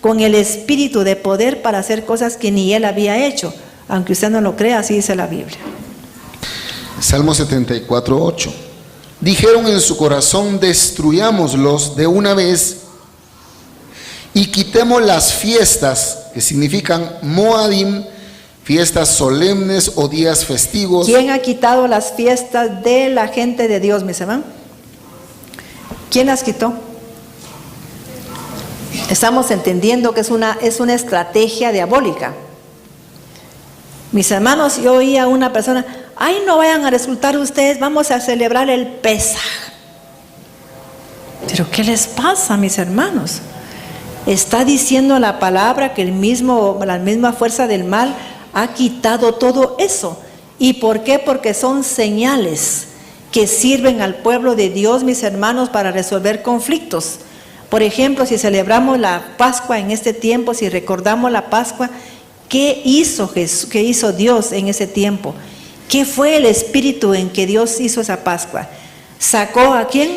con el espíritu de poder para hacer cosas que ni Él había hecho. Aunque usted no lo crea, así dice la Biblia. Salmo 74:8. Dijeron en su corazón, destruyámoslos de una vez y quitemos las fiestas, que significan Moadim, fiestas solemnes o días festivos. ¿Quién ha quitado las fiestas de la gente de Dios, mis hermanos? ¿Quién las quitó? Estamos entendiendo que es una estrategia diabólica. Mis hermanos, yo oía a una persona, ay, no vayan a resultar ustedes, vamos a celebrar el Pesaj. Pero ¿qué les pasa, mis hermanos? Está diciendo la palabra que la misma fuerza del mal ha quitado todo eso. ¿Y por qué? Porque son señales que sirven al pueblo de Dios, mis hermanos, para resolver conflictos. Por ejemplo, si celebramos la Pascua en este tiempo, si recordamos la Pascua, ¿qué hizo Jesús, qué hizo Dios en ese tiempo? ¿Qué fue el espíritu en que Dios hizo esa Pascua? ¿Sacó a quién?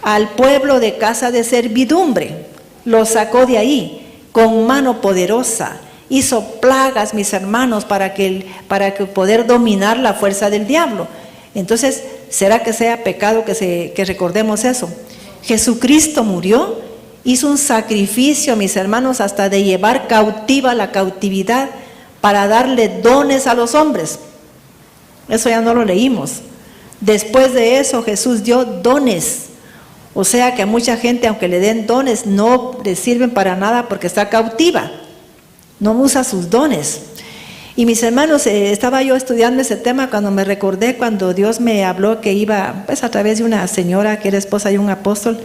Al pueblo de casa de servidumbre. Lo sacó de ahí con mano poderosa. Hizo plagas, mis hermanos, para que poder dominar la fuerza del diablo. Entonces, ¿será que sea pecado que recordemos eso? Jesucristo murió, hizo un sacrificio, mis hermanos, hasta de llevar cautiva la cautividad para darle dones a los hombres. Eso ya no lo leímos. Después de eso, Jesús dio dones. O sea que a mucha gente, aunque le den dones, no le sirven para nada porque está cautiva. No usa sus dones. Y mis hermanos, estaba yo estudiando ese tema cuando me recordé cuando Dios me habló que iba, pues a través de una señora que era esposa de un apóstol,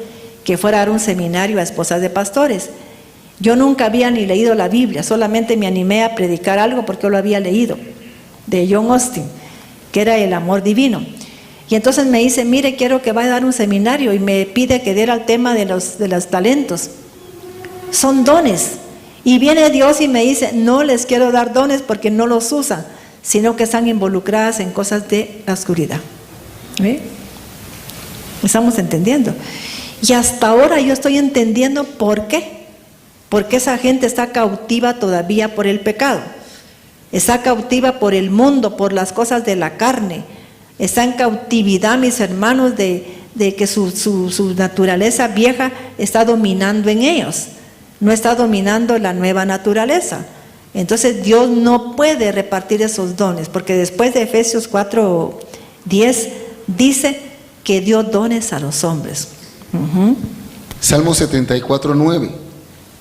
que fuera a dar un seminario a esposas de pastores. Yo nunca había ni leído la Biblia, solamente me animé a predicar algo porque yo lo había leído, de John Austin, que era el amor divino. Y entonces me dice, mire, quiero que vaya a dar un seminario, y me pide que diera el tema de los talentos. Son dones. Y viene Dios y me dice, no les quiero dar dones porque no los usan, sino que están involucradas en cosas de la oscuridad. ¿Ve? ¿Estamos entendiendo? Y hasta ahora yo estoy entendiendo por qué. Porque esa gente está cautiva todavía por el pecado. Está cautiva por el mundo, por las cosas de la carne. Está en cautividad, mis hermanos, de que su naturaleza vieja está dominando en ellos. No está dominando la nueva naturaleza. Entonces Dios no puede repartir esos dones, porque después de Efesios 4:10 dice que dio dones a los hombres. Salmo 74:9.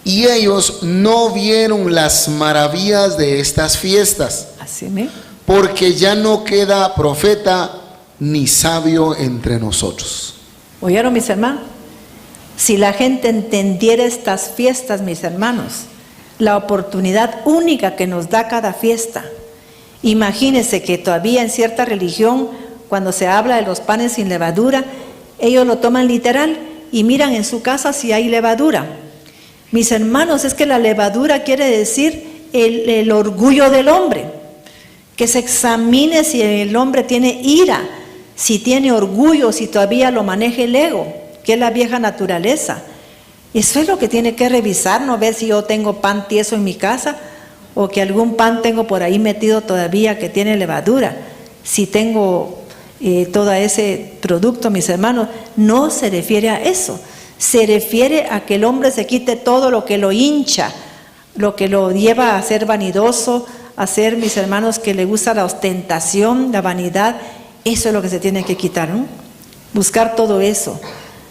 Y ellos no vieron las maravillas de estas fiestas, Así me. porque ya no queda profeta ni sabio entre nosotros. ¿Oyeron, mis hermanos? Si la gente entendiera estas fiestas, mis hermanos, la oportunidad única que nos da cada fiesta. Imagínense que todavía en cierta religión, cuando se habla de los panes sin levadura, ellos lo toman literal y miran en su casa si hay levadura. Mis hermanos, es que la levadura quiere decir el orgullo del hombre. Que se examine si el hombre tiene ira, si tiene orgullo, si todavía lo maneja el ego, que es la vieja naturaleza. Eso es lo que tiene que revisar, no ver si yo tengo pan tieso en mi casa o que algún pan tengo por ahí metido todavía que tiene levadura. Si tengo todo ese producto, mis hermanos, no se refiere a eso. Se refiere a que el hombre se quite todo lo que lo hincha, lo que lo lleva a ser vanidoso, a ser, mis hermanos, que le gusta la ostentación, la vanidad. Eso es lo que se tiene que quitar, ¿no? Buscar todo eso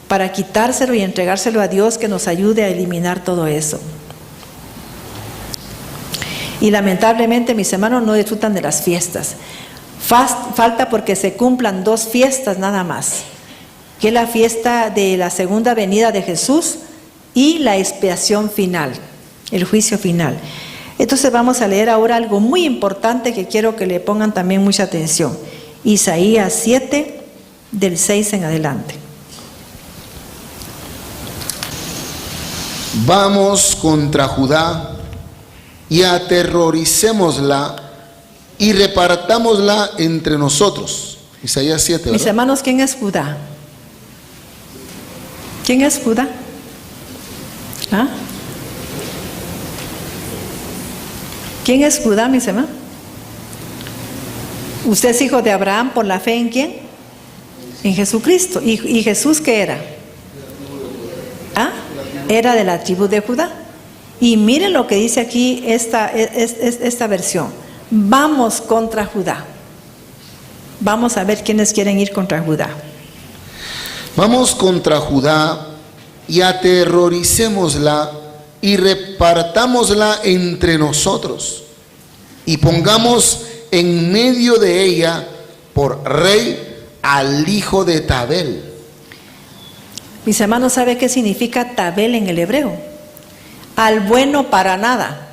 para quitárselo y entregárselo a Dios, que nos ayude a eliminar todo eso. Y lamentablemente, mis hermanos, no disfrutan de las fiestas. Falta porque se cumplan 2 fiestas nada más, que es la fiesta de la segunda venida de Jesús y la expiación final, el juicio final. Entonces vamos a leer ahora algo muy importante que quiero que le pongan también mucha atención. Isaías 7, del 6 en adelante. Vamos contra Judá y aterroricémosla y repartámosla entre nosotros. Isaías 7, ¿verdad? Mis hermanos, ¿quién es Judá? ¿Quién es Judá? ¿Ah? ¿Quién es Judá, mis hermanos? Usted es hijo de Abraham por la fe ¿en quién? En Jesucristo. ¿Y Jesús qué era? ¿Ah? Era de la tribu de Judá. Y miren lo que dice aquí esta versión. Vamos contra Judá. Vamos a ver quiénes quieren ir contra Judá. Vamos contra Judá y aterroricémosla y repartámosla entre nosotros y pongamos en medio de ella por rey al hijo de Tabel. Mis hermanos, ¿sabe qué significa Tabel en el hebreo? Al bueno para nada.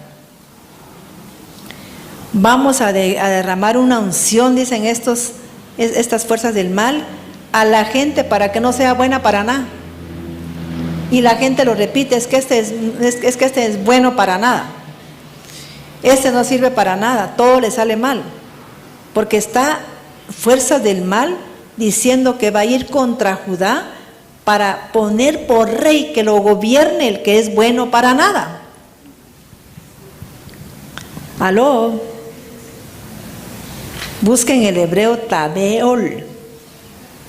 Vamos a derramar una unción, dicen estas fuerzas del mal, a la gente para que no sea buena para nada. Y la gente lo repite, es que este es bueno para nada. Este no sirve para nada, todo le sale mal. Porque está fuerzas del mal diciendo que va a ir contra Judá para poner por rey que lo gobierne el que es bueno para nada. Aló. Busquen el hebreo tabeol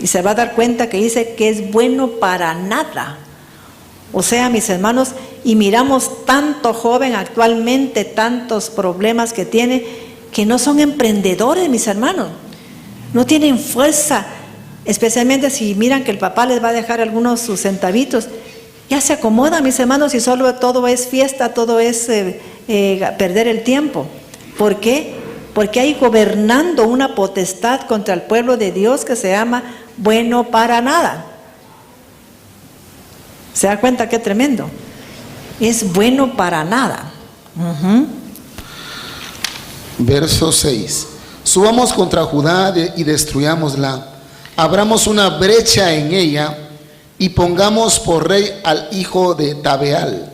y se va a dar cuenta que dice que es bueno para nada. O sea, mis hermanos, y miramos tanto joven actualmente, tantos problemas que tiene, que no son emprendedores, mis hermanos. No tienen fuerza, especialmente si miran que el papá les va a dejar algunos sus centavitos. Ya se acomodan, mis hermanos, y solo todo es fiesta, todo es perder el tiempo. ¿Por qué? Porque hay gobernando una potestad contra el pueblo de Dios que se llama bueno para nada. ¿Se da cuenta qué tremendo? Es bueno para nada. Verso 6. Subamos contra Judá y destruyámosla. Abramos una brecha en ella y pongamos por rey al hijo de Tabeal.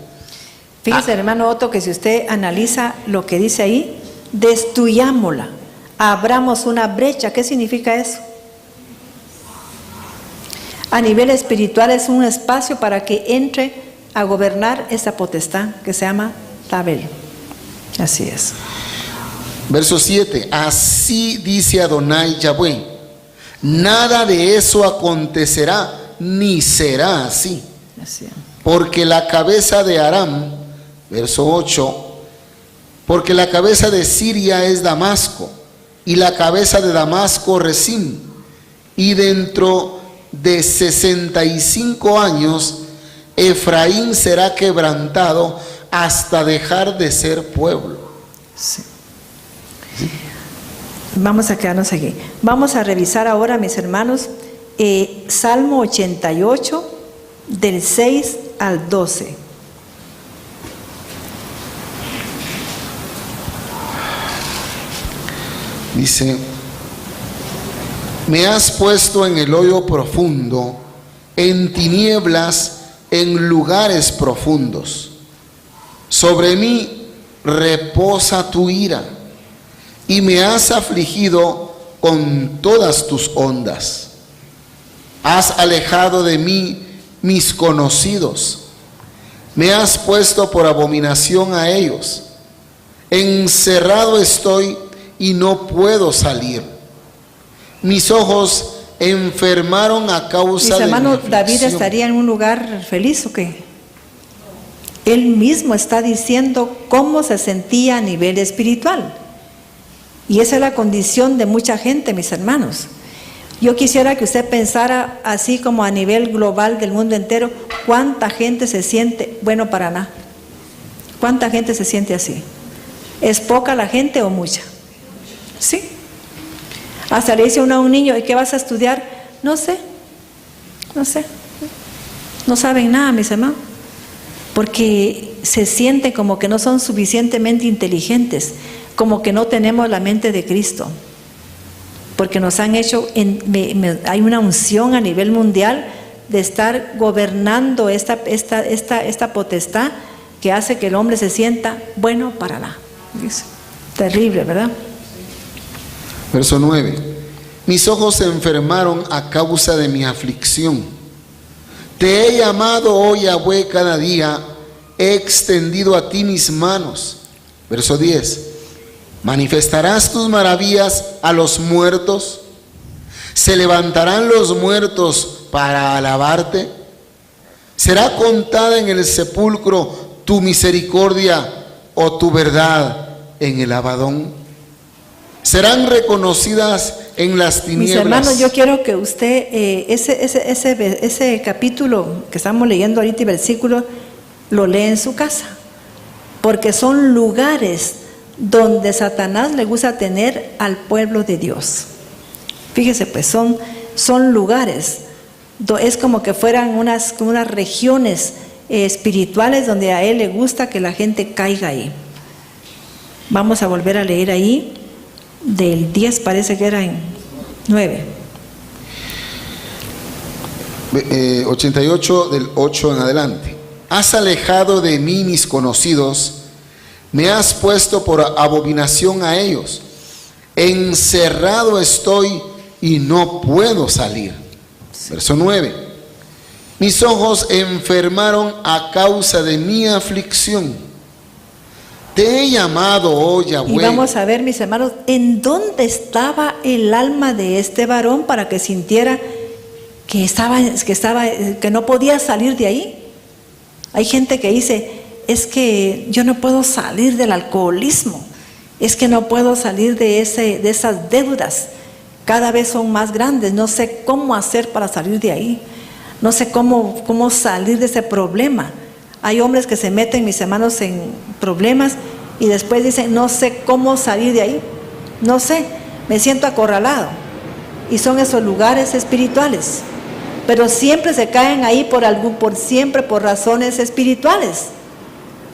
Fíjese, hermano Otto, que si usted analiza lo que dice ahí, destruyámosla, abramos una brecha. ¿Qué significa eso? A nivel espiritual es un espacio para que entre a gobernar esa potestad que se llama Tabel. Así es. Verso 7. Así dice Adonai Yahweh: nada de eso acontecerá, ni será así. Así es. Porque la cabeza de Aram, verso 8, porque la cabeza de Siria es Damasco, y la cabeza de Damasco Rezín, y dentro de 65 años Efraín será quebrantado hasta dejar de ser pueblo. Sí. Vamos a quedarnos aquí. Vamos a revisar ahora, mis hermanos, Salmo 88, del 6 al 12. Dice: me has puesto en el hoyo profundo, en tinieblas, en lugares profundos. Sobre mí reposa tu ira, y me has afligido con todas tus ondas. Has alejado de mí mis conocidos, me has puesto por abominación a ellos. Encerrado estoy y no puedo salir. Mis ojos enfermaron a causa de mi aflicción. Mis hermanos, ¿David estaría en un lugar feliz o qué? Él mismo está diciendo cómo se sentía a nivel espiritual. Y esa es la condición de mucha gente, mis hermanos. Yo quisiera que usted pensara así como a nivel global del mundo entero, ¿cuánta gente se siente bueno para nada? ¿Cuánta gente se siente así? ¿Es poca la gente o mucha? Sí. Hasta le dice uno a un niño: ¿y qué vas a estudiar? No sé. No saben nada, mis hermanos. Porque se sienten como que no son suficientemente inteligentes, como que no tenemos la mente de Cristo. Porque nos han hecho, hay una unción a nivel mundial de estar gobernando esta potestad que hace que el hombre se sienta bueno para nada. Es terrible, ¿verdad? Verso 9. Mis ojos se enfermaron a causa de mi aflicción. Te he llamado, oh Yahweh, cada día, he extendido a ti mis manos. Verso 10. ¿Manifestarás tus maravillas a los muertos? ¿Se levantarán los muertos para alabarte? ¿Será contada en el sepulcro tu misericordia o tu verdad en el Abadón? ¿Serán reconocidas en las tinieblas? Mis hermanos, yo quiero que usted, ese capítulo que estamos leyendo ahorita y versículo, lo lee en su casa. Porque son lugares donde Satanás le gusta tener al pueblo de Dios. Fíjese, pues son lugares, es como que fueran unas regiones espirituales donde a él le gusta que la gente caiga ahí. Vamos a volver a leer ahí, del 10 parece que era en 9. 88 del 8 en adelante. Has alejado de mí mis conocidos, me has puesto por abominación a ellos. Encerrado estoy y no puedo salir. Verso 9. Mis ojos enfermaron a causa de mi aflicción. Te he llamado, oh Yahweh. Y vamos a ver, mis hermanos, en dónde estaba el alma de este varón para que sintiera que no podía salir de ahí. Hay gente que dice, es que yo no puedo salir del alcoholismo, es que no puedo salir de esas deudas, cada vez son más grandes, no sé cómo hacer para salir de ahí, no sé cómo salir de ese problema. Hay hombres que se meten, mis hermanos, en problemas y después dicen, no sé cómo salir de ahí, no sé, me siento acorralado. Y son esos lugares espirituales. Pero siempre se caen ahí por razones espirituales.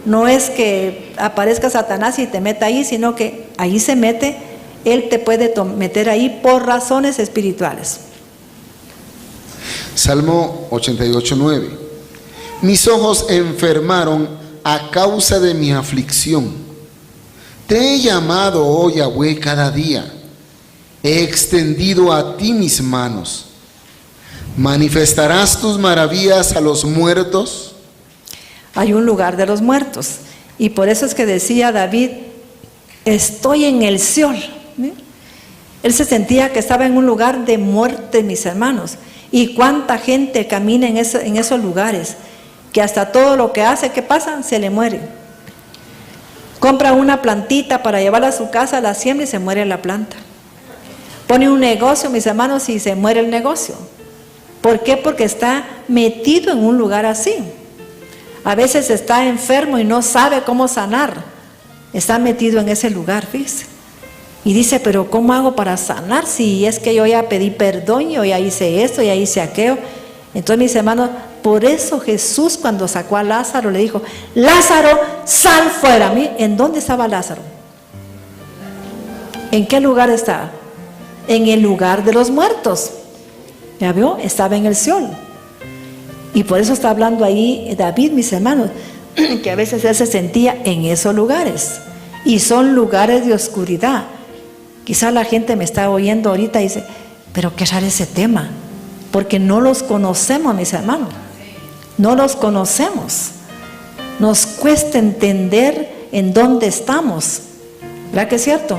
No es que aparezca Satanás y te meta ahí, sino que ahí se mete, él te puede meter ahí por razones espirituales. Salmo 88:9. Mis ojos enfermaron a causa de mi aflicción. Te he llamado, oh Yahweh, cada día. He extendido a ti mis manos. ¿Manifestarás tus maravillas a los muertos? Hay un lugar de los muertos. Y por eso es que decía David, estoy en el Seol. Él se sentía que estaba en un lugar de muerte, mis hermanos. Y cuánta gente camina en esos lugares, que hasta todo lo que hace, ¿qué pasa? Se le muere. Compra una plantita para llevarla a su casa, la siembra y se muere la planta. Pone un negocio, mis hermanos, y se muere el negocio. ¿Por qué? Porque está metido en un lugar así. A veces está enfermo y no sabe cómo sanar. Está metido en ese lugar, fíjese. Y dice, pero ¿cómo hago para sanar? Si es que yo ya pedí perdón, yo ya hice esto, ya hice aquello. Entonces, mis hermanos, por eso Jesús cuando sacó a Lázaro le dijo, Lázaro, sal fuera. ¿En dónde estaba Lázaro? ¿En qué lugar estaba? En el lugar de los muertos. ¿Ya vio? Estaba en el Seol. Y por eso está hablando ahí David, mis hermanos, que a veces él se sentía en esos lugares. Y son lugares de oscuridad. Quizá la gente me está oyendo ahorita y dice, pero qué raro ese tema. Porque no los conocemos, mis hermanos. No los conocemos. Nos cuesta entender en dónde estamos. ¿Verdad que es cierto?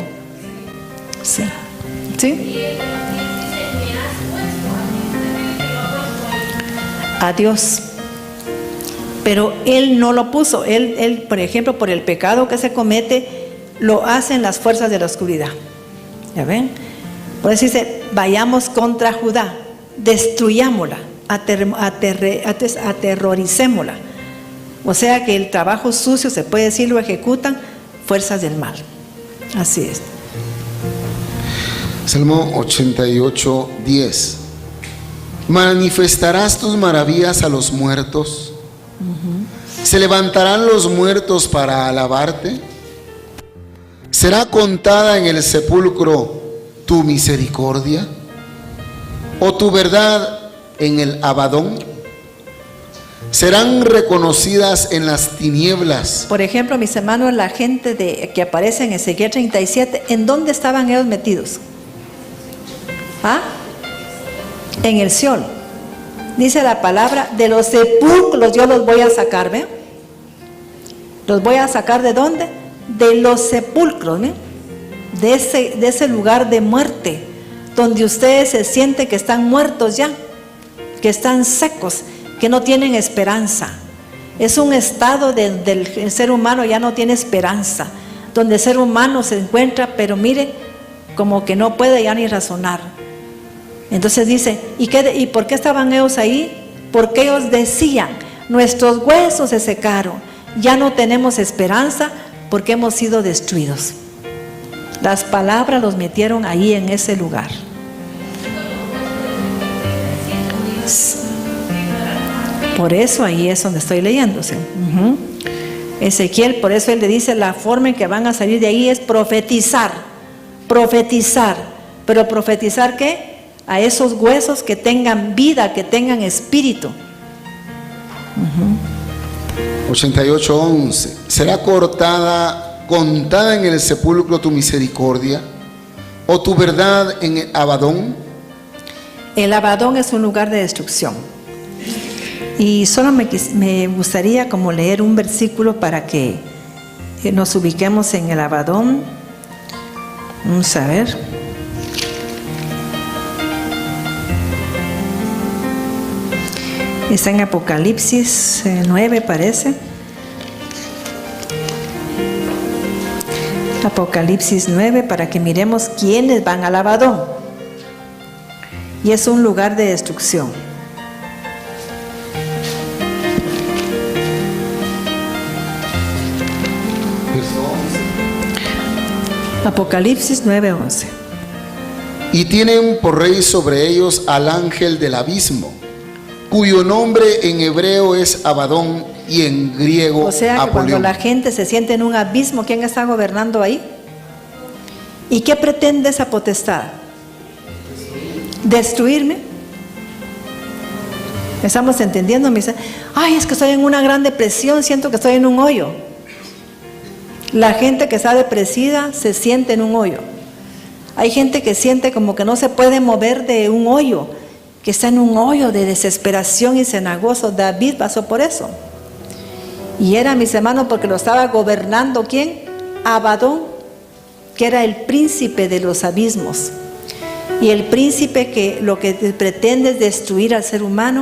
Sí. ¿Sí? A Dios. Pero Él no lo puso. Él, por ejemplo, por el pecado que se comete, lo hacen las fuerzas de la oscuridad. ¿Ya ven? Por eso dice, vayamos contra Judá, destruyámosla, aterroricémosla. O sea que el trabajo sucio, se puede decir, lo ejecutan fuerzas del mal. Así es. Salmo 88:10. ¿Manifestarás tus maravillas a los muertos? ¿Se levantarán los muertos para alabarte? ¿Será contada en el sepulcro tu misericordia? ¿O tu verdad en el Abadón? ¿Serán reconocidas en las tinieblas? Por ejemplo, mis hermanos, la gente que aparece en Ezequiel 37, ¿en dónde estaban ellos metidos? ¿Ah? En el Seol. Dice la palabra, de los sepulcros yo los voy a sacar, ¿ve? ¿Los voy a sacar de dónde? De los sepulcros, ¿ve? De ese lugar de muerte, donde ustedes se sienten que están muertos ya, que están secos, que no tienen esperanza. Es un estado del ser humano, ya no tiene esperanza, donde el ser humano se encuentra, pero mire, como que no puede ya ni razonar. Entonces dice, ¿y por qué estaban ellos ahí? Porque ellos decían, nuestros huesos se secaron, ya no tenemos esperanza porque hemos sido destruidos. Las palabras los metieron ahí en ese lugar. Por eso ahí es donde estoy leyéndose. Ezequiel, por eso él le dice, la forma en que van a salir de ahí es profetizar, pero profetizar ¿qué? A esos huesos que tengan vida, que tengan espíritu. 88:11. ¿Será contada en el sepulcro tu misericordia o tu verdad en Abadón? El Abadón es un lugar de destrucción. Y solo me gustaría como leer un versículo para que nos ubiquemos en el Abadón. Vamos a ver. Está en Apocalipsis 9, parece. Apocalipsis 9, para que miremos quiénes van al Abadón. Y es un lugar de destrucción. Apocalipsis 9:11. Y tienen por rey sobre ellos al ángel del abismo, cuyo nombre en hebreo es Abadón y en griego O sea que Apolión. cuando la gente se siente en un abismo, ¿quién está gobernando ahí? ¿Y qué pretende esa potestad? ¿Destruirme? ¿Estamos entendiendo? Me dice, ay, es que estoy en una gran depresión, siento que estoy en un hoyo. La gente que está depresida se siente en un hoyo. Hay gente que siente como que no se puede mover de un hoyo, que está en un hoyo de desesperación y cenagoso. David pasó por eso. Y era, mis hermanos, porque lo estaba gobernando, ¿quién? Abadón, que era el príncipe de los abismos. Y el príncipe que lo que pretende es destruir al ser humano.